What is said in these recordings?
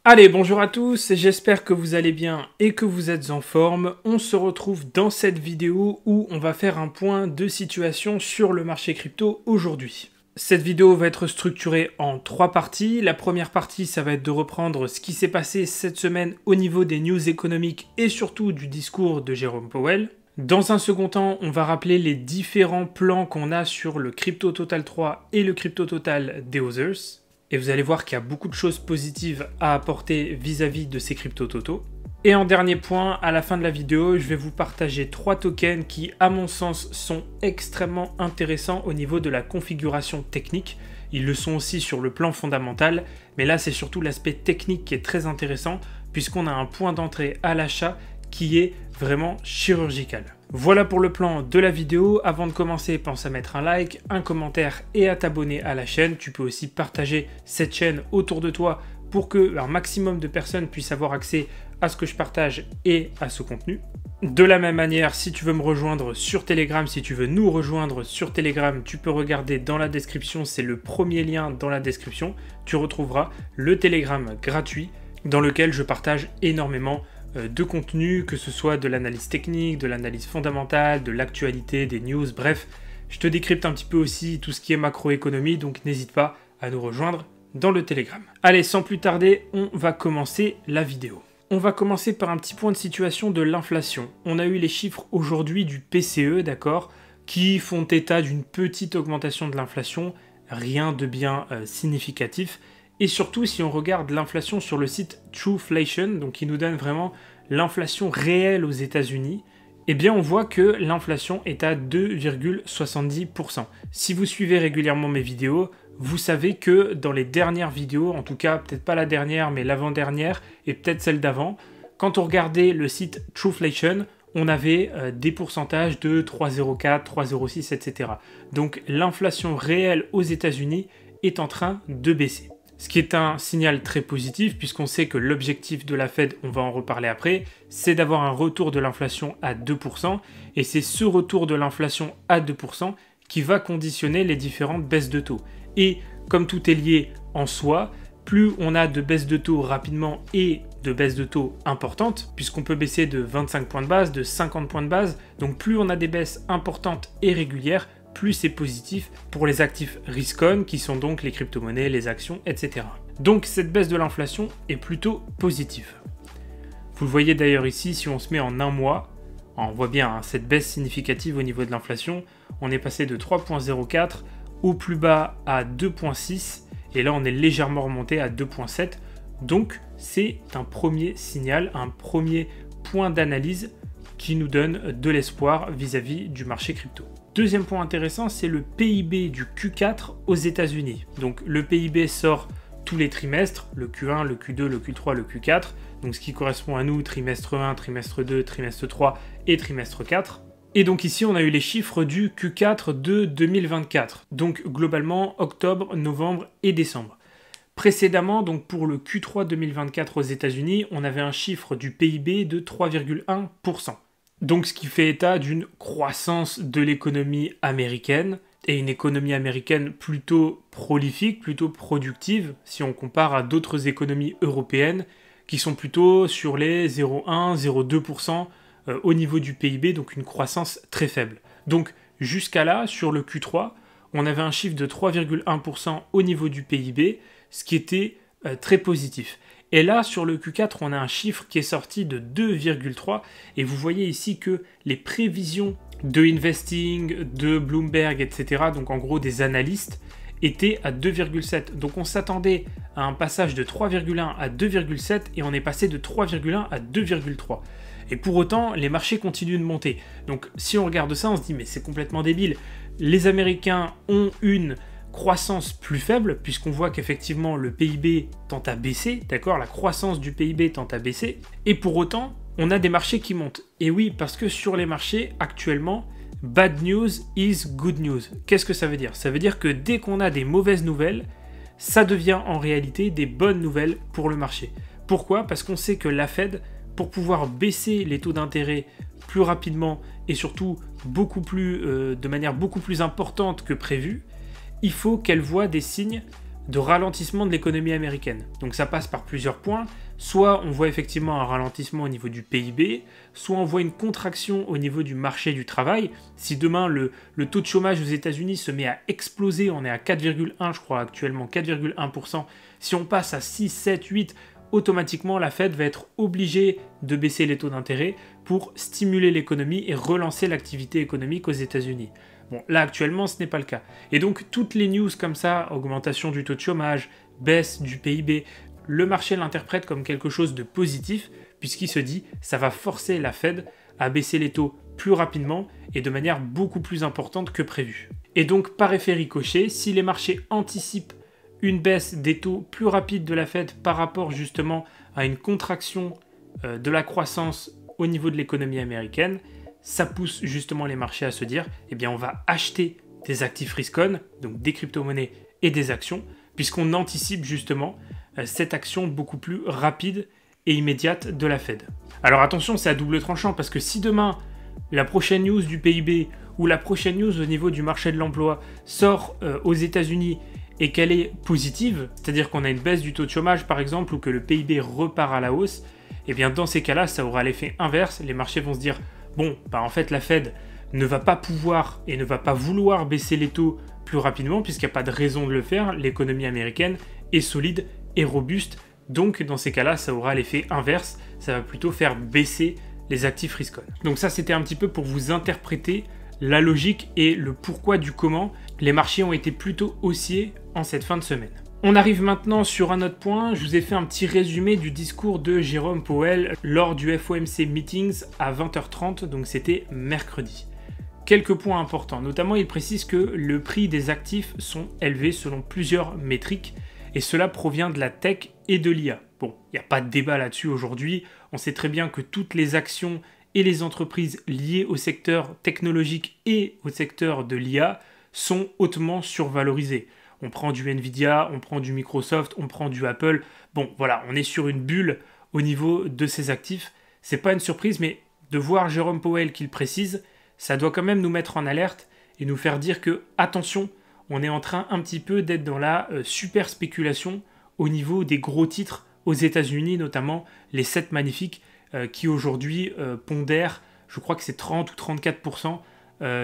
Allez, bonjour à tous, j'espère que vous allez bien et que vous êtes en forme. On se retrouve dans cette vidéo où on va faire un point de situation sur le marché crypto aujourd'hui. Cette vidéo va être structurée en 3 parties. La première partie, ça va être de reprendre ce qui s'est passé cette semaine au niveau des news économiques et surtout du discours de Jérôme Powell. Dans un second temps, on va rappeler les différents plans qu'on a sur le Crypto Total 3 et le Crypto Total The Others. Et vous allez voir qu'il y a beaucoup de choses positives à apporter vis-à-vis de ces cryptos totaux. Et en dernier point, à la fin de la vidéo, je vais vous partager 3 tokens qui, à mon sens, sont extrêmement intéressants au niveau de la configuration technique. Ils le sont aussi sur le plan fondamental, mais là c'est surtout l'aspect technique qui est très intéressant, puisqu'on a un point d'entrée à l'achat qui est vraiment chirurgical. Voilà pour le plan de la vidéo. Avant de commencer, pense à mettre un like, un commentaire et à t'abonner à la chaîne. Tu peux aussi partager cette chaîne autour de toi pour que un maximum de personnes puissent avoir accès à ce que je partage et à ce contenu. De la même manière, si tu veux me rejoindre sur Telegram, si tu veux nous rejoindre sur Telegram, tu peux regarder dans la description, c'est le premier lien dans la description. Tu retrouveras le Telegram gratuit dans lequel je partage énormément de contenu, que ce soit de l'analyse technique, de l'analyse fondamentale, de l'actualité, des news, bref, je te décrypte un petit peu aussi tout ce qui est macroéconomie, donc n'hésite pas à nous rejoindre dans le Telegram. Allez, sans plus tarder, on va commencer la vidéo. On va commencer par un petit point de situation de l'inflation. On a eu les chiffres aujourd'hui du PCE, d'accord, qui font état d'une petite augmentation de l'inflation, rien de bien significatif. Et surtout, si on regarde l'inflation sur le site Trueflation, donc qui nous donne vraiment l'inflation réelle aux États-Unis, eh bien on voit que l'inflation est à 2,70%. Si vous suivez régulièrement mes vidéos, vous savez que dans les dernières vidéos, en tout cas peut-être pas la dernière, mais l'avant-dernière et peut-être celle d'avant, quand on regardait le site Trueflation, on avait des pourcentages de 3,04, 3,06, etc. Donc l'inflation réelle aux États-Unis est en train de baisser. Ce qui est un signal très positif puisqu'on sait que l'objectif de la Fed, on va en reparler après, c'est d'avoir un retour de l'inflation à 2%, et c'est ce retour de l'inflation à 2% qui va conditionner les différentes baisses de taux. Et comme tout est lié en soi, plus on a de baisses de taux rapidement et de baisses de taux importantes, puisqu'on peut baisser de 25 points de base, de 50 points de base, donc plus on a des baisses importantes et régulières, plus c'est positif pour les actifs risk-on, qui sont donc les crypto-monnaies, les actions, etc. Donc cette baisse de l'inflation est plutôt positive. Vous le voyez d'ailleurs ici, si on se met en un mois, on voit bien cette baisse significative au niveau de l'inflation. On est passé de 3,04 au plus bas à 2,6, et là on est légèrement remonté à 2,7. Donc c'est un premier signal, un premier point d'analyse qui nous donne de l'espoir vis-à-vis du marché crypto. Deuxième point intéressant, c'est le PIB du Q4 aux États-Unis. Donc le PIB sort tous les trimestres, le Q1, le Q2, le Q3, le Q4, donc ce qui correspond à nous, trimestre 1, trimestre 2, trimestre 3 et trimestre 4. Et donc ici, on a eu les chiffres du Q4 de 2024, donc globalement octobre, novembre et décembre. Précédemment, donc pour le Q3 2024 aux États-Unis, on avait un chiffre du PIB de 3,1%. Donc ce qui fait état d'une croissance de l'économie américaine, et une économie américaine plutôt prolifique, plutôt productive, si on compare à d'autres économies européennes, qui sont plutôt sur les 0,1, 0,2% au niveau du PIB, donc une croissance très faible. Donc jusqu'à là, sur le Q3, on avait un chiffre de 3,1% au niveau du PIB, ce qui était très positif. Et là, sur le Q4, on a un chiffre qui est sorti de 2,3, et vous voyez ici que les prévisions de Investing, de Bloomberg, etc., donc en gros des analystes, étaient à 2,7. Donc on s'attendait à un passage de 3,1 à 2,7, et on est passé de 3,1 à 2,3. Et pour autant, les marchés continuent de monter. Donc si on regarde ça, on se dit mais c'est complètement débile. Les Américains ont une croissance plus faible, puisqu'on voit qu'effectivement le PIB tend à baisser, d'accord, la croissance du PIB tend à baisser, et pour autant, on a des marchés qui montent. Et oui, parce que sur les marchés, actuellement, bad news is good news. Qu'est-ce que ça veut dire? Ça veut dire que dès qu'on a des mauvaises nouvelles, ça devient en réalité des bonnes nouvelles pour le marché. Pourquoi? Parce qu'on sait que la Fed, pour pouvoir baisser les taux d'intérêt plus rapidement et surtout de manière beaucoup plus importante que prévu, il faut qu'elle voie des signes de ralentissement de l'économie américaine. Donc ça passe par plusieurs points. Soit on voit effectivement un ralentissement au niveau du PIB, soit on voit une contraction au niveau du marché du travail. Si demain le taux de chômage aux États-Unis se met à exploser, on est à 4,1 je crois actuellement, 4,1%. Si on passe à 6, 7, 8, automatiquement la Fed va être obligée de baisser les taux d'intérêt pour stimuler l'économie et relancer l'activité économique aux États-Unis. Bon, là actuellement ce n'est pas le cas. Et donc toutes les news comme ça, augmentation du taux de chômage, baisse du PIB, le marché l'interprète comme quelque chose de positif puisqu'il se dit ça va forcer la Fed à baisser les taux plus rapidement et de manière beaucoup plus importante que prévu. Et donc par effet ricochet, si les marchés anticipent une baisse des taux plus rapide de la Fed par rapport justement à une contraction de la croissance au niveau de l'économie américaine, ça pousse justement les marchés à se dire eh bien on va acheter des actifs risk-on, donc des crypto-monnaies et des actions, puisqu'on anticipe justement cette action beaucoup plus rapide et immédiate de la Fed. Alors attention, c'est à double tranchant, parce que si demain la prochaine news du PIB ou la prochaine news au niveau du marché de l'emploi sort aux États-Unis et qu'elle est positive, c'est-à-dire qu'on a une baisse du taux de chômage par exemple, ou que le PIB repart à la hausse, et bien dans ces cas-là, ça aura l'effet inverse. Les marchés vont se dire bon, bah en fait la Fed ne va pas pouvoir et ne va pas vouloir baisser les taux plus rapidement puisqu'il n'y a pas de raison de le faire. L'économie américaine est solide et robuste, donc dans ces cas-là, ça aura l'effet inverse. Ça va plutôt faire baisser les actifs risk-on. Donc ça, c'était un petit peu pour vous interpréter la logique et le pourquoi du comment les marchés ont été plutôt haussiers en cette fin de semaine. On arrive maintenant sur un autre point. Je vous ai fait un petit résumé du discours de Jérôme Powell lors du FOMC Meetings à 20h30, donc c'était mercredi. Quelques points importants, notamment il précise que le prix des actifs sont élevés selon plusieurs métriques, et cela provient de la tech et de l'IA. Bon, il n'y a pas de débat là-dessus aujourd'hui, on sait très bien que toutes les actions et les entreprises liées au secteur technologique et au secteur de l'IA sont hautement survalorisées. On prend du Nvidia, on prend du Microsoft, on prend du Apple. Bon, voilà, on est sur une bulle au niveau de ces actifs. C'est pas une surprise, mais de voir Jérôme Powell qui le précise, ça doit quand même nous mettre en alerte et nous faire dire que, attention, on est en train un petit peu d'être dans la super spéculation au niveau des gros titres aux États-Unis, notamment les 7 magnifiques qui aujourd'hui pondèrent, je crois que c'est 30 ou 34%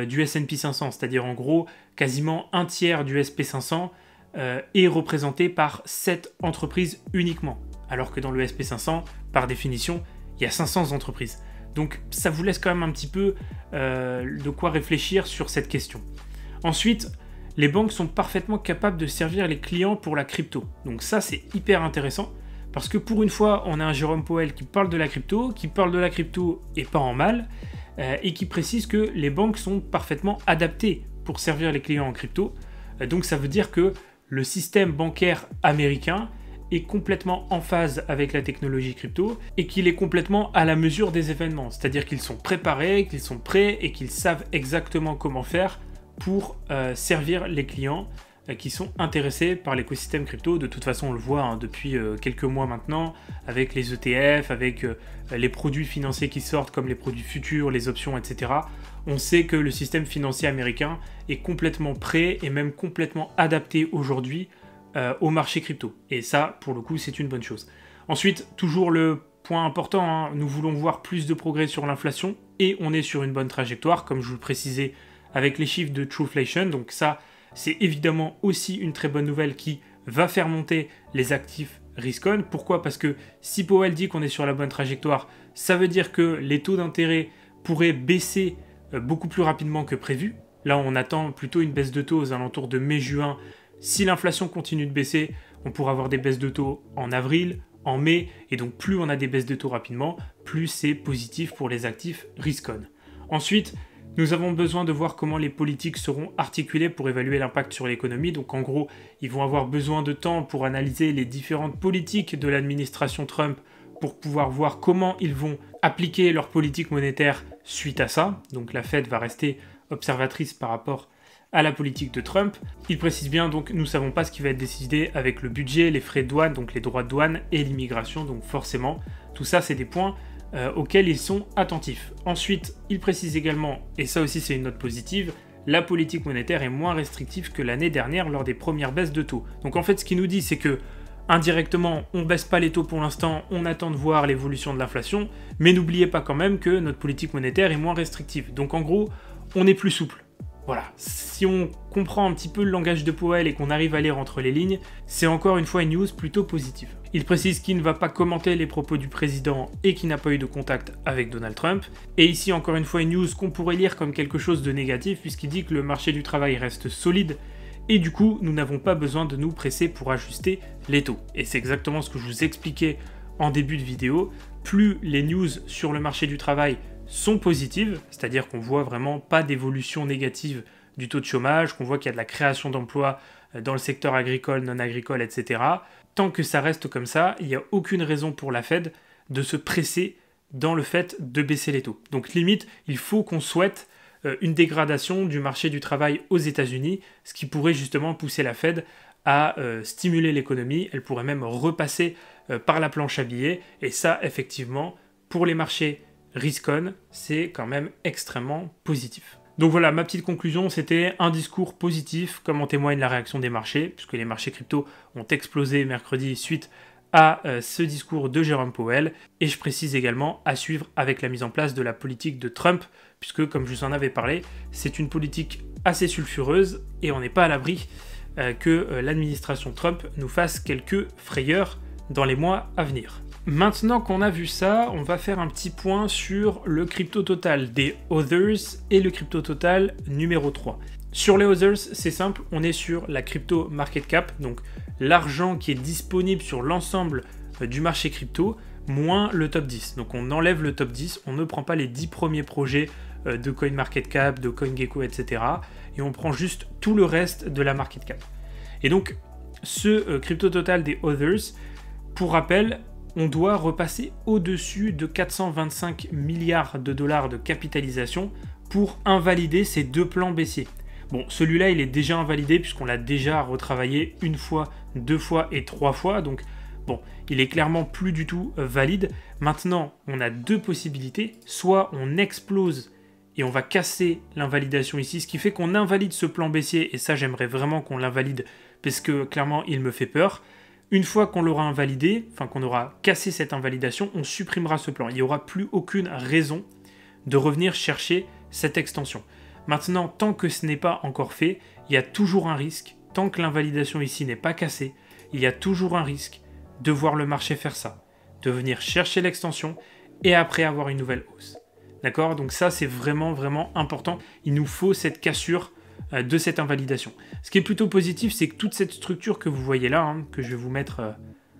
du S&P 500, c'est-à-dire en gros quasiment un tiers du SP 500 est représenté par 7 entreprises uniquement, alors que dans le SP 500, par définition, il y a 500 entreprises. Donc ça vous laisse quand même un petit peu de quoi réfléchir sur cette question. Ensuite, les banques sont parfaitement capables de servir les clients pour la crypto. Donc ça, c'est hyper intéressant, parce que pour une fois, on a un Jérôme Powell qui parle de la crypto et pas en mal, et qui précise que les banques sont parfaitement adaptées pour servir les clients en crypto. Donc ça veut dire que le système bancaire américain est complètement en phase avec la technologie crypto et qu'il est complètement à la mesure des événements. C'est-à-dire qu'ils sont préparés, qu'ils sont prêts et qu'ils savent exactement comment faire pour servir les clients qui sont intéressés par l'écosystème crypto. De toute façon, on le voit depuis quelques mois maintenant, avec les ETF, avec les produits financiers qui sortent comme les produits futurs, les options, etc. On sait que le système financier américain est complètement prêt et même complètement adapté aujourd'hui au marché crypto. Et ça, pour le coup, c'est une bonne chose. Ensuite, toujours le point important, nous voulons voir plus de progrès sur l'inflation et on est sur une bonne trajectoire, comme je vous le précisais avec les chiffres de Trueflation. Donc ça, c'est évidemment aussi une très bonne nouvelle qui va faire monter les actifs risk-on. Pourquoi ? Parce que si Powell dit qu'on est sur la bonne trajectoire, ça veut dire que les taux d'intérêt pourraient baisser beaucoup plus rapidement que prévu. Là, on attend plutôt une baisse de taux aux alentours de mai-juin. Si l'inflation continue de baisser, on pourra avoir des baisses de taux en avril, en mai, et donc plus on a des baisses de taux rapidement, plus c'est positif pour les actifs risk-on. Ensuite, nous avons besoin de voir comment les politiques seront articulées pour évaluer l'impact sur l'économie. Donc en gros, ils vont avoir besoin de temps pour analyser les différentes politiques de l'administration Trump pour pouvoir voir comment ils vont appliquer leur politique monétaire suite à ça. Donc la Fed va rester observatrice par rapport à la politique de Trump. Il précise bien, donc nous ne savons pas ce qui va être décidé avec le budget, les frais de douane, donc les droits de douane et l'immigration. Donc forcément, tout ça c'est des points auxquels ils sont attentifs. Ensuite, il précise également, et ça aussi c'est une note positive, la politique monétaire est moins restrictive que l'année dernière lors des premières baisses de taux. Donc en fait, ce qu'il nous dit, c'est que indirectement, on baisse pas les taux pour l'instant, on attend de voir l'évolution de l'inflation, mais n'oubliez pas quand même que notre politique monétaire est moins restrictive. Donc en gros, on est plus souple. Voilà, si on comprend un petit peu le langage de Powell et qu'on arrive à lire entre les lignes, c'est encore une fois une news plutôt positive. Il précise qu'il ne va pas commenter les propos du président et qu'il n'a pas eu de contact avec Donald Trump. Et ici, encore une fois, une news qu'on pourrait lire comme quelque chose de négatif puisqu'il dit que le marché du travail reste solide et du coup, nous n'avons pas besoin de nous presser pour ajuster les taux. Et c'est exactement ce que je vous expliquais en début de vidéo. Plus les news sur le marché du travail sont positives, c'est-à-dire qu'on voit vraiment pas d'évolution négative du taux de chômage, qu'on voit qu'il y a de la création d'emplois dans le secteur agricole, non agricole, etc. Tant que ça reste comme ça, il n'y a aucune raison pour la Fed de se presser dans le fait de baisser les taux. Donc limite, il faut qu'on souhaite une dégradation du marché du travail aux États-Unis, ce qui pourrait justement pousser la Fed à stimuler l'économie. Elle pourrait même repasser par la planche à billets, et ça, effectivement, pour les marchés risk-on, c'est quand même extrêmement positif. Donc voilà, ma petite conclusion, c'était un discours positif, comme en témoigne la réaction des marchés, puisque les marchés crypto ont explosé mercredi suite à ce discours de Jérôme Powell, et je précise également à suivre avec la mise en place de la politique de Trump, puisque comme je vous en avais parlé, c'est une politique assez sulfureuse, et on n'est pas à l'abri que l'administration Trump nous fasse quelques frayeurs dans les mois à venir. Maintenant qu'on a vu ça, on va faire un petit point sur le crypto total des Others et le crypto total numéro 3. Sur les Others, c'est simple, on est sur la crypto market cap, donc l'argent qui est disponible sur l'ensemble du marché crypto, moins le top 10. Donc on enlève le top 10, on ne prend pas les 10 premiers projets de CoinMarketCap, de CoinGecko, etc. Et on prend juste tout le reste de la market cap. Et donc ce crypto total des Others, pour rappel, on doit repasser au-dessus de 425 milliards de dollars de capitalisation pour invalider ces deux plans baissiers. Bon, celui-là, il est déjà invalidé puisqu'on l'a déjà retravaillé une fois, deux fois et trois fois. Donc, bon, il est clairement plus du tout valide. Maintenant, on a deux possibilités. Soit on explose et on va casser l'invalidation ici, ce qui fait qu'on invalide ce plan baissier. Et ça, j'aimerais vraiment qu'on l'invalide parce que clairement, il me fait peur. Une fois qu'on l'aura invalidé, enfin qu'on aura cassé cette invalidation, on supprimera ce plan. Il n'y aura plus aucune raison de revenir chercher cette extension. Maintenant, tant que ce n'est pas encore fait, il y a toujours un risque, tant que l'invalidation ici n'est pas cassée, il y a toujours un risque de voir le marché faire ça, de venir chercher l'extension et après avoir une nouvelle hausse. D'accord? Donc ça, c'est vraiment, vraiment important. Il nous faut cette cassure de cette invalidation. Ce qui est plutôt positif, c'est que toute cette structure que vous voyez là, que je vais vous mettre,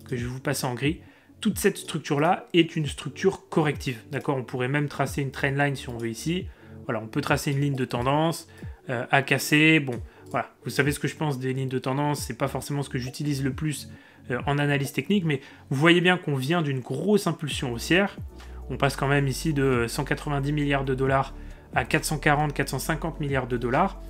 que je vais vous passer en gris, toute cette structure-là est une structure corrective. D'accord? On pourrait même tracer une trendline si on veut ici. Voilà, on peut tracer une ligne de tendance à casser. Bon, voilà, vous savez ce que je pense des lignes de tendance. C'est pas forcément ce que j'utilise le plus en analyse technique, mais vous voyez bien qu'on vient d'une grosse impulsion haussière. On passe quand même ici de 190 milliards de dollars à 440-450 milliards de dollars.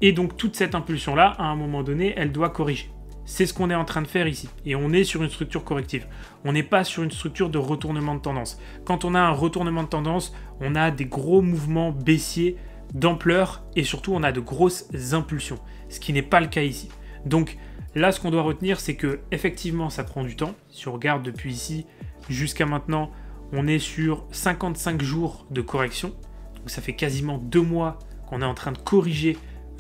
Et donc toute cette impulsion-là, à un moment donné, elle doit corriger. C'est ce qu'on est en train de faire ici. Et on est sur une structure corrective. On n'est pas sur une structure de retournement de tendance. Quand on a un retournement de tendance, on a des gros mouvements baissiers d'ampleur et surtout on a de grosses impulsions. Ce qui n'est pas le cas ici. Donc là, ce qu'on doit retenir, c'est que effectivement, ça prend du temps. Si on regarde depuis ici jusqu'à maintenant, on est sur 55 jours de correction. Donc ça fait quasiment 2 mois qu'on est en train de corriger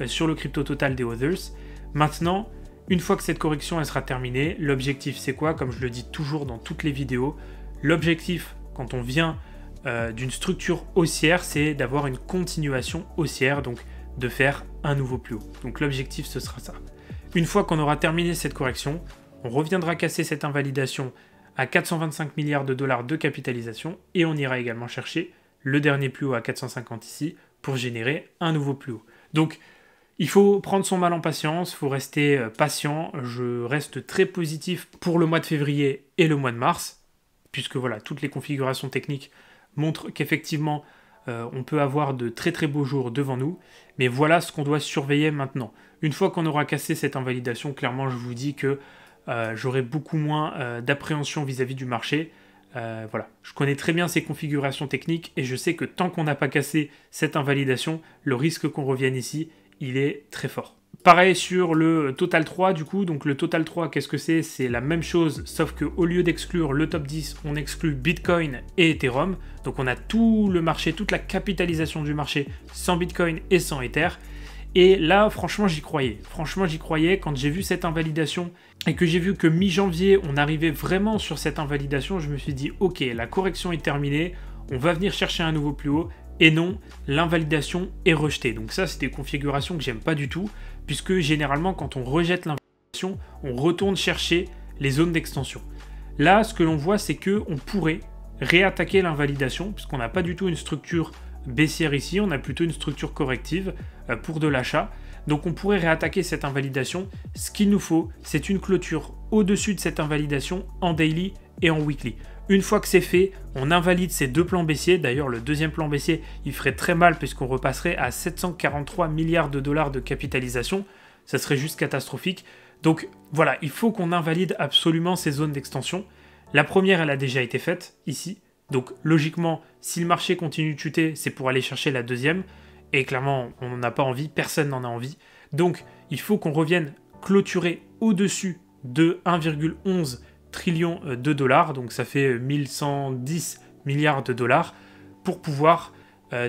sur le crypto total des Others. Maintenant, une fois que cette correction elle sera terminée, l'objectif c'est quoi? Comme je le dis toujours dans toutes les vidéos, l'objectif quand on vient d'une structure haussière, c'est d'avoir une continuation haussière, donc de faire un nouveau plus haut. Donc l'objectif ce sera ça. Une fois qu'on aura terminé cette correction, on reviendra casser cette invalidation à 425 milliards de dollars de capitalisation et on ira également chercher le dernier plus haut à 450 ici pour générer un nouveau plus haut. Donc il faut prendre son mal en patience, il faut rester patient. Je reste très positif pour le mois de février et le mois de mars, puisque voilà, toutes les configurations techniques montrent qu'effectivement, on peut avoir de très très beaux jours devant nous. Mais voilà ce qu'on doit surveiller maintenant. Une fois qu'on aura cassé cette invalidation, clairement, je vous dis que j'aurai beaucoup moins d'appréhension vis-à-vis du marché. Voilà, je connais très bien ces configurations techniques et je sais que tant qu'on n'a pas cassé cette invalidation, le risque qu'on revienne ici, il est très fort. Pareil sur le Total 3 du coup, donc le Total 3, qu'est-ce que c'est? C'est la même chose, sauf qu'au lieu d'exclure le top 10, on exclut Bitcoin et Ethereum. Donc on a tout le marché, toute la capitalisation du marché sans Bitcoin et sans Ether. Et là, franchement, j'y croyais. Franchement, j'y croyais quand j'ai vu cette invalidation et que j'ai vu que mi-janvier, on arrivait vraiment sur cette invalidation. Je me suis dit, ok, la correction est terminée, on va venir chercher un nouveau plus haut. Et non, l'invalidation est rejetée. Donc ça, c'est des configurations que j'aime pas du tout, puisque généralement, quand on rejette l'invalidation, on retourne chercher les zones d'extension. Là, ce que l'on voit, c'est qu'on pourrait réattaquer l'invalidation, puisqu'on n'a pas du tout une structure baissière ici, on a plutôt une structure corrective pour de l'achat. Donc on pourrait réattaquer cette invalidation. Ce qu'il nous faut, c'est une clôture au-dessus de cette invalidation en daily et en weekly. Une fois que c'est fait, on invalide ces deux plans baissiers. D'ailleurs, le deuxième plan baissier, il ferait très mal puisqu'on repasserait à 743 milliards de dollars de capitalisation. Ça serait juste catastrophique. Donc voilà, il faut qu'on invalide absolument ces zones d'extension. La première, elle a déjà été faite ici. Donc logiquement, si le marché continue de chuter, c'est pour aller chercher la deuxième. Et clairement, on n'en a pas envie, personne n'en a envie. Donc il faut qu'on revienne clôturer au-dessus de 1,11 trillion de dollars. Donc ça fait 1110 milliards de dollars pour pouvoir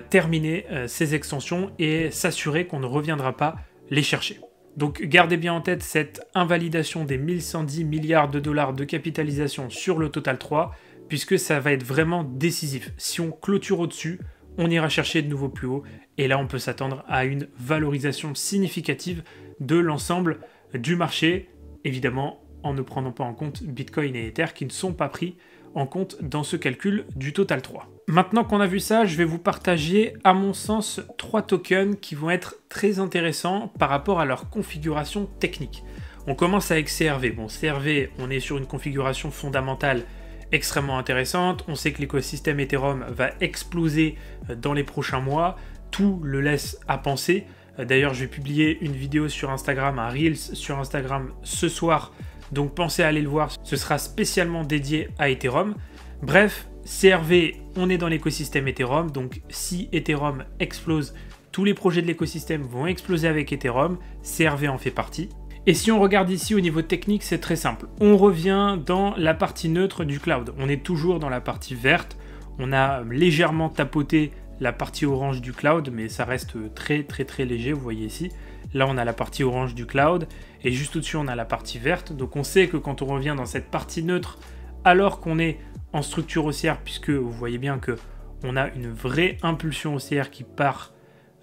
terminer ces extensions et s'assurer qu'on ne reviendra pas les chercher. Donc gardez bien en tête cette invalidation des 1110 milliards de dollars de capitalisation sur le Total 3, puisque ça va être vraiment décisif. Si on clôture au-dessus, on ira chercher de nouveaux plus hauts, et là on peut s'attendre à une valorisation significative de l'ensemble du marché, évidemment en ne prenant pas en compte Bitcoin et Ether qui ne sont pas pris en compte dans ce calcul du Total 3. Maintenant qu'on a vu ça, je vais vous partager, à mon sens, 3 tokens qui vont être très intéressants par rapport à leur configuration technique. On commence avec CRV. Bon, CRV, on est sur une configuration fondamentale extrêmement intéressante. On sait que l'écosystème Ethereum va exploser dans les prochains mois. Tout le laisse à penser. D'ailleurs, je vais publier une vidéo sur Instagram, un Reels sur Instagram ce soir. Donc pensez à aller le voir. Ce sera spécialement dédié à Ethereum. Bref, CRV, on est dans l'écosystème Ethereum. Donc si Ethereum explose, tous les projets de l'écosystème vont exploser avec Ethereum. CRV en fait partie. Et si on regarde ici au niveau technique, c'est très simple. On revient dans la partie neutre du cloud. On est toujours dans la partie verte. On a légèrement tapoté la partie orange du cloud, mais ça reste très léger, vous voyez ici. Là, on a la partie orange du cloud, et juste au-dessus, on a la partie verte. Donc on sait que quand on revient dans cette partie neutre, alors qu'on est en structure haussière, puisque vous voyez bien qu'on a une vraie impulsion haussière qui part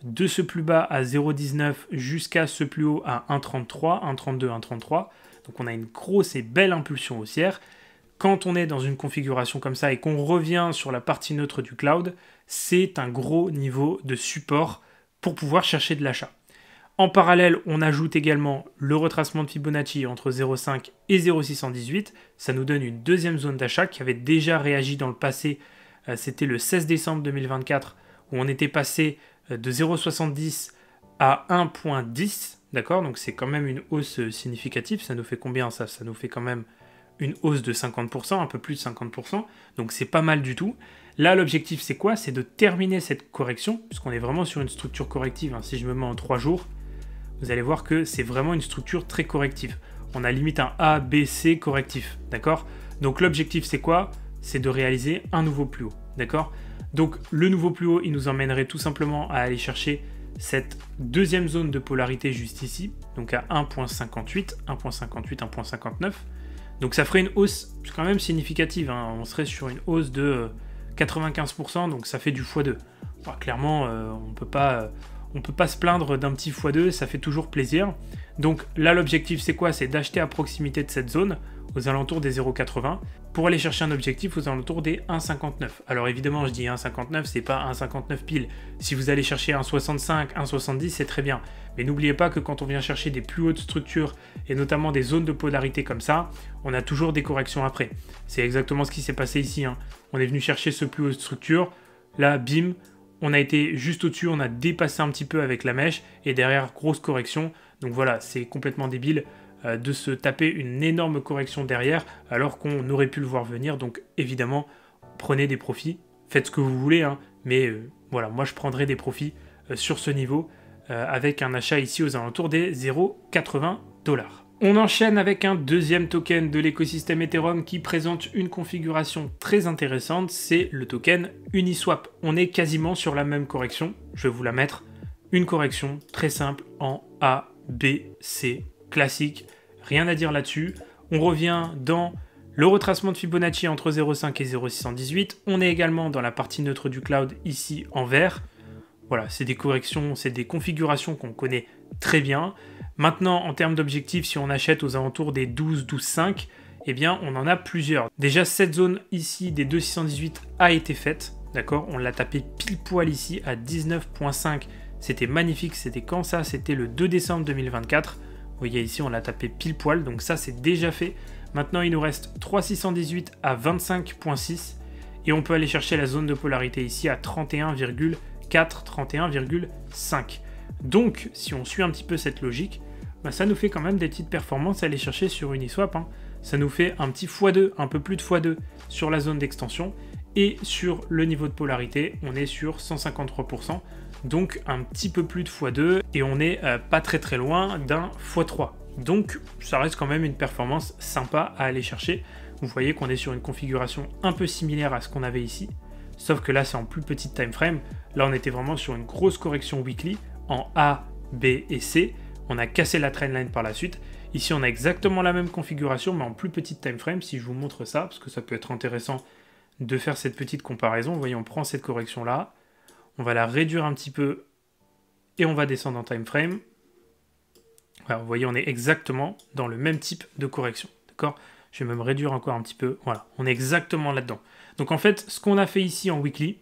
de ce plus bas à 0,19 jusqu'à ce plus haut à 1,33, 1,32, 1,33. Donc on a une grosse et belle impulsion haussière. Quand on est dans une configuration comme ça et qu'on revient sur la partie neutre du cloud, c'est un gros niveau de support pour pouvoir chercher de l'achat. En parallèle, on ajoute également le retracement de Fibonacci entre 0,5 et 0,618. Ça nous donne une deuxième zone d'achat qui avait déjà réagi dans le passé. C'était le 16 décembre 2024 où on était passé de 0,70 à 1,10. D'accord? Donc c'est quand même une hausse significative. Ça nous fait combien ça? Ça nous fait quand même une hausse de 50%, un peu plus de 50%. Donc c'est pas mal du tout. Là, l'objectif, c'est quoi? C'est de terminer cette correction, puisqu'on est vraiment sur une structure corrective. Si je me mets en 3 jours, vous allez voir que c'est vraiment une structure très corrective. On a limite un A, B, C correctif, d'accord? Donc l'objectif, c'est quoi? C'est de réaliser un nouveau plus haut, d'accord? Donc le nouveau plus haut, il nous emmènerait tout simplement à aller chercher cette deuxième zone de polarité juste ici, donc à 1.58, 1.58, 1.59. Donc ça ferait une hausse quand même significative, hein. On serait sur une hausse de 95%, donc ça fait du x2. Bon, clairement, on peut pas se plaindre d'un petit x2, ça fait toujours plaisir. Donc là, l'objectif, c'est quoi? C'est d'acheter à proximité de cette zone, aux alentours des 0,80, pour aller chercher un objectif aux alentours des 1,59. Alors évidemment, je dis 1,59, c'est pas 1,59 pile. Si vous allez chercher 1,65, 1,70, c'est très bien. Mais n'oubliez pas que quand on vient chercher des plus hautes structures, et notamment des zones de polarité comme ça, on a toujours des corrections après. C'est exactement ce qui s'est passé ici, hein. On est venu chercher ce plus haute structure, là, bim, on a été juste au-dessus, on a dépassé un petit peu avec la mèche, et derrière, grosse correction. Donc voilà, c'est complètement débile. de se taper une énorme correction derrière alors qu'on aurait pu le voir venir. Donc évidemment, prenez des profits, faites ce que vous voulez, hein, mais voilà, moi je prendrai des profits sur ce niveau avec un achat ici aux alentours des 0,80 $. On enchaîne avec un deuxième token de l'écosystème Ethereum qui présente une configuration très intéressante, c'est le token Uniswap. On est quasiment sur la même correction, je vais vous la mettre, une correction très simple en A, B, C, classique, rien à dire là-dessus. On revient dans le retracement de Fibonacci entre 0,5 et 0,618. On est également dans la partie neutre du cloud ici en vert. Voilà, c'est des corrections, c'est des configurations qu'on connaît très bien. Maintenant, en termes d'objectifs, si on achète aux alentours des 12, 12,5, eh bien, on en a plusieurs. Déjà, cette zone ici des 2,618 a été faite, d'accord? On l'a tapé pile poil ici à 19,5. C'était magnifique, c'était quand ça? C'était le 2 décembre 2024. Vous voyez ici, on l'a tapé pile poil, donc ça, c'est déjà fait. Maintenant, il nous reste 3,618 à 25,6 et on peut aller chercher la zone de polarité ici à 31,4, 31,5. Donc, si on suit un petit peu cette logique, bah, ça nous fait quand même des petites performances à aller chercher sur Uniswap. Hein. Ça nous fait un petit x2, un peu plus de x2 sur la zone d'extension. Et sur le niveau de polarité, on est sur 153%. Donc un petit peu plus de x2 et on n'est pas très loin d'un x3. Donc ça reste quand même une performance sympa à aller chercher. Vous voyez qu'on est sur une configuration un peu similaire à ce qu'on avait ici. Sauf que là, c'est en plus petite time frame. Là, on était vraiment sur une grosse correction weekly en A, B et C. On a cassé la trendline par la suite. Ici, on a exactement la même configuration, mais en plus petite time frame. Si je vous montre ça, parce que ça peut être intéressant de faire cette petite comparaison. Vous voyez, on prend cette correction-là. On va la réduire un petit peu et on va descendre en time frame. Voilà, vous voyez, on est exactement dans le même type de correction. D'accord ? Je vais même réduire encore un petit peu. Voilà, on est exactement là-dedans. Donc en fait, ce qu'on a fait ici en weekly,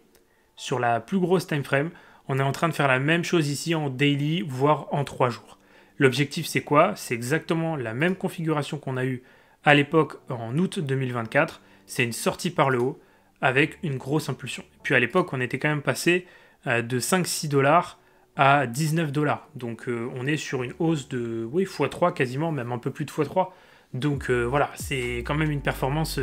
sur la plus grosse time frame, on est en train de faire la même chose ici en daily, voire en 3 jours. L'objectif, c'est quoi? C'est exactement la même configuration qu'on a eue à l'époque en août 2024. C'est une sortie par le haut avec une grosse impulsion. Et puis à l'époque, on était quand même passé de 5-6 $ à 19 $. Donc on est sur une hausse de x3 quasiment, même un peu plus de x3. Donc voilà, c'est quand même une performance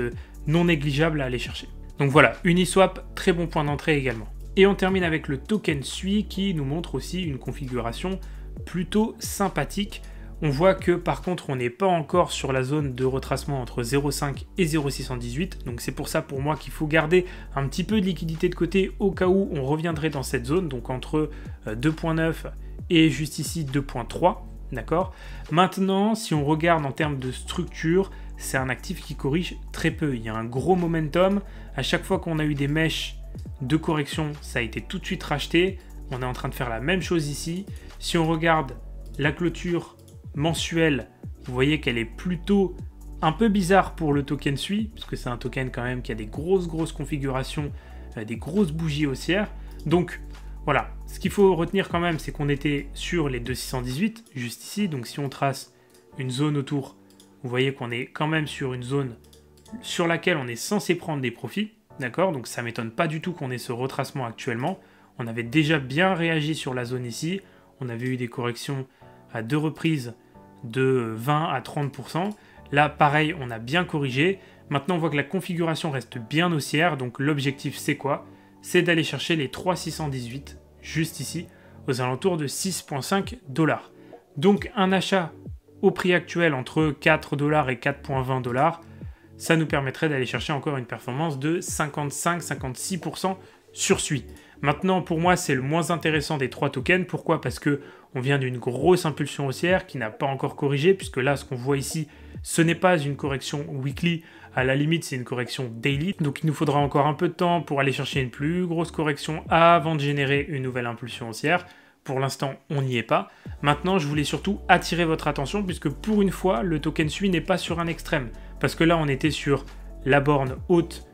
non négligeable à aller chercher. Donc voilà, Uniswap, très bon point d'entrée également. Et on termine avec le token SUI qui nous montre aussi une configuration plutôt sympathique. On voit que par contre on n'est pas encore sur la zone de retracement entre 0,5 et 0,618. Donc c'est pour ça pour moi qu'il faut garder un petit peu de liquidité de côté au cas où on reviendrait dans cette zone. Donc entre 2,9 et juste ici 2,3. D'accord. Maintenant, si on regarde en termes de structure, c'est un actif qui corrige très peu. Il y a un gros momentum. À chaque fois qu'on a eu des mèches de correction, ça a été tout de suite racheté. On est en train de faire la même chose ici. Si on regarde la clôture mensuelle, vous voyez qu'elle est plutôt un peu bizarre pour le token SUI, puisque c'est un token quand même qui a des grosses configurations, des grosses bougies haussières. Donc voilà, ce qu'il faut retenir quand même, c'est qu'on était sur les 2,618, juste ici. Donc si on trace une zone autour, vous voyez qu'on est quand même sur une zone sur laquelle on est censé prendre des profits. D'accord? Donc ça ne m'étonne pas du tout qu'on ait ce retracement actuellement. On avait déjà bien réagi sur la zone ici. On avait eu des corrections à 2 reprises de 20 à 30%. Là, pareil, on a bien corrigé. Maintenant, on voit que la configuration reste bien haussière. Donc l'objectif, c'est quoi? C'est d'aller chercher les 3,618, juste ici, aux alentours de 6,5 $. Donc un achat au prix actuel entre 4 $ et 4,20 $, ça nous permettrait d'aller chercher encore une performance de 55-56% sur SUI. Maintenant, pour moi, c'est le moins intéressant des 3 tokens. Pourquoi? Parce que on vient d'une grosse impulsion haussière qui n'a pas encore corrigé, puisque là, ce qu'on voit ici, ce n'est pas une correction weekly. À la limite, c'est une correction daily. Donc, il nous faudra encore un peu de temps pour aller chercher une plus grosse correction avant de générer une nouvelle impulsion haussière. Pour l'instant, on n'y est pas. Maintenant, je voulais surtout attirer votre attention, puisque pour une fois, le token SUI n'est pas sur un extrême. Parce que là, on était sur la borne haute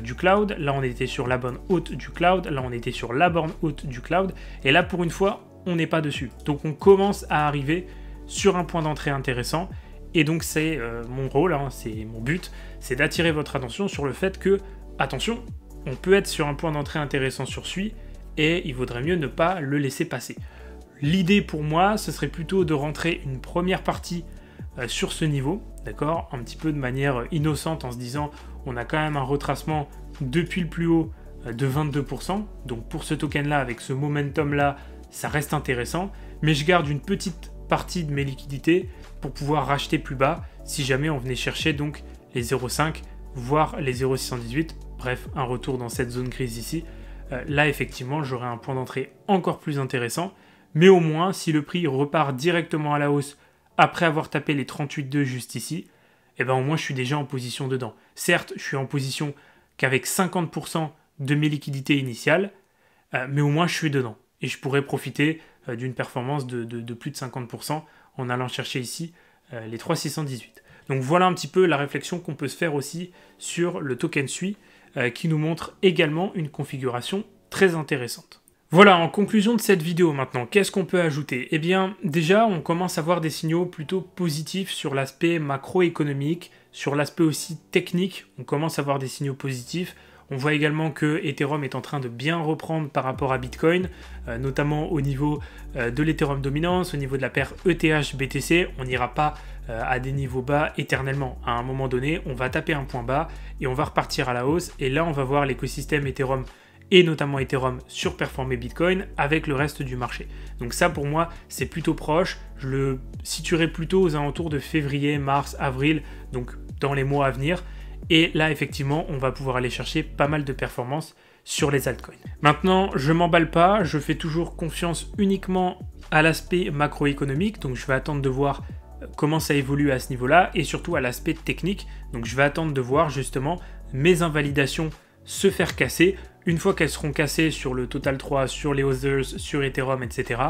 du cloud, là on était sur la borne haute du cloud, là on était sur la borne haute du cloud, et là pour une fois, on n'est pas dessus. Donc on commence à arriver sur un point d'entrée intéressant, et donc c'est mon rôle, hein, c'est mon but, c'est d'attirer votre attention sur le fait que, attention, on peut être sur un point d'entrée intéressant sur SUI, et il vaudrait mieux ne pas le laisser passer. L'idée pour moi, ce serait plutôt de rentrer une première partie sur ce niveau, d'accord, un petit peu de manière innocente en se disant on a quand même un retracement depuis le plus haut de 22%, donc pour ce token-là, avec ce momentum-là, ça reste intéressant, mais je garde une petite partie de mes liquidités pour pouvoir racheter plus bas si jamais on venait chercher donc les 0,5 voire les 0,618, bref un retour dans cette zone grise ici. Là effectivement j'aurai un point d'entrée encore plus intéressant, mais au moins si le prix repart directement à la hausse après avoir tapé les 38,2 juste ici, et ben au moins je suis déjà en position dedans. Certes je suis en position qu'avec 50% de mes liquidités initiales, mais au moins je suis dedans et je pourrais profiter d'une performance de plus de 50% en allant chercher ici les 3,618. Donc voilà un petit peu la réflexion qu'on peut se faire aussi sur le token SUI qui nous montre également une configuration très intéressante. Voilà, en conclusion de cette vidéo maintenant, qu'est-ce qu'on peut ajouter? Eh bien, déjà, on commence à voir des signaux plutôt positifs sur l'aspect macroéconomique, sur l'aspect aussi technique, on commence à voir des signaux positifs. On voit également que Ethereum est en train de bien reprendre par rapport à Bitcoin, notamment au niveau de l'Ethereum dominance, au niveau de la paire ETH-BTC. On n'ira pas à des niveaux bas éternellement. À un moment donné, on va taper un point bas et on va repartir à la hausse. Et là, on va voir l'écosystème Ethereum et notamment Ethereum surperformer Bitcoin avec le reste du marché. Donc ça, pour moi, c'est plutôt proche. Je le situerai plutôt aux alentours de février, mars, avril, donc dans les mois à venir. Et là, effectivement, on va pouvoir aller chercher pas mal de performances sur les altcoins. Maintenant, je m'emballe pas, je fais toujours confiance uniquement à l'aspect macroéconomique, donc je vais attendre de voir comment ça évolue à ce niveau-là, et surtout à l'aspect technique, donc je vais attendre de voir justement mes invalidations se faire casser. Une fois qu'elles seront cassées sur le Total 3, sur les Others, sur Ethereum, etc.,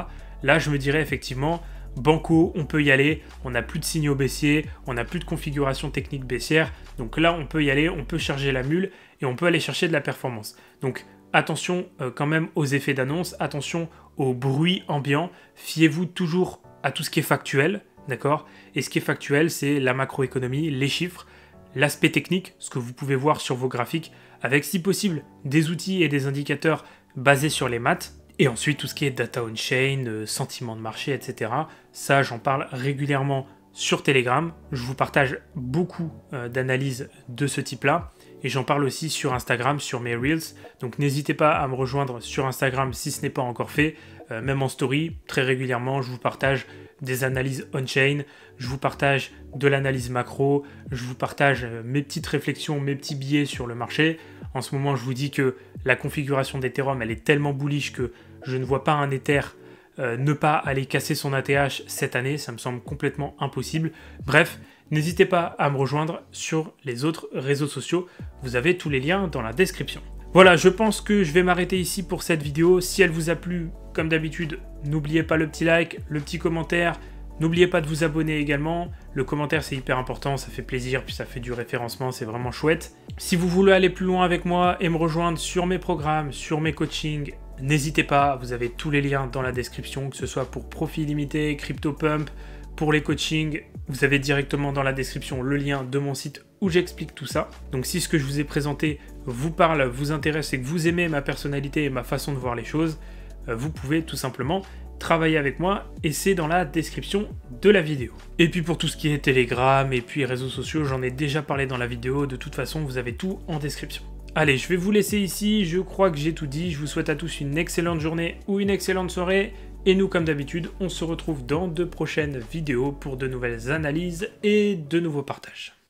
là, je me dirais effectivement, banco, on peut y aller, on n'a plus de signaux baissiers, on n'a plus de configuration technique baissière, donc là on peut y aller, on peut charger la mule et on peut aller chercher de la performance. Donc attention quand même aux effets d'annonce, attention au bruit ambiant, fiez-vous toujours à tout ce qui est factuel, d'accord? Et ce qui est factuel, c'est la macroéconomie, les chiffres, l'aspect technique, ce que vous pouvez voir sur vos graphiques, avec si possible des outils et des indicateurs basés sur les maths. Et ensuite, tout ce qui est data on-chain, sentiment de marché, etc. Ça, j'en parle régulièrement sur Telegram. Je vous partage beaucoup d'analyses de ce type-là. Et j'en parle aussi sur Instagram, sur mes Reels. Donc n'hésitez pas à me rejoindre sur Instagram si ce n'est pas encore fait. Même en story, très régulièrement, je vous partage des analyses on-chain. Je vous partage de l'analyse macro. Je vous partage mes petites réflexions, mes petits billets sur le marché. En ce moment, je vous dis que la configuration d'Ethereum, elle est tellement bullish que je ne vois pas un Ether ne pas aller casser son ATH cette année. Ça me semble complètement impossible. Bref, n'hésitez pas à me rejoindre sur les autres réseaux sociaux. Vous avez tous les liens dans la description. Voilà, je pense que je vais m'arrêter ici pour cette vidéo. Si elle vous a plu, comme d'habitude, n'oubliez pas le petit like, le petit commentaire. N'oubliez pas de vous abonner également. Le commentaire, c'est hyper important, ça fait plaisir, puis ça fait du référencement, c'est vraiment chouette. Si vous voulez aller plus loin avec moi et me rejoindre sur mes programmes, sur mes coachings, n'hésitez pas, vous avez tous les liens dans la description, que ce soit pour Profit Illimité, CryptoPump, pour les coachings, vous avez directement dans la description le lien de mon site où j'explique tout ça. Donc si ce que je vous ai présenté vous parle, vous intéresse et que vous aimez ma personnalité et ma façon de voir les choses, vous pouvez tout simplement travailler avec moi et c'est dans la description de la vidéo. Et puis pour tout ce qui est Telegram et puis réseaux sociaux, j'en ai déjà parlé dans la vidéo, de toute façon vous avez tout en description. Allez, je vais vous laisser ici, je crois que j'ai tout dit, je vous souhaite à tous une excellente journée ou une excellente soirée, et nous comme d'habitude, on se retrouve dans de prochaines vidéos pour de nouvelles analyses et de nouveaux partages.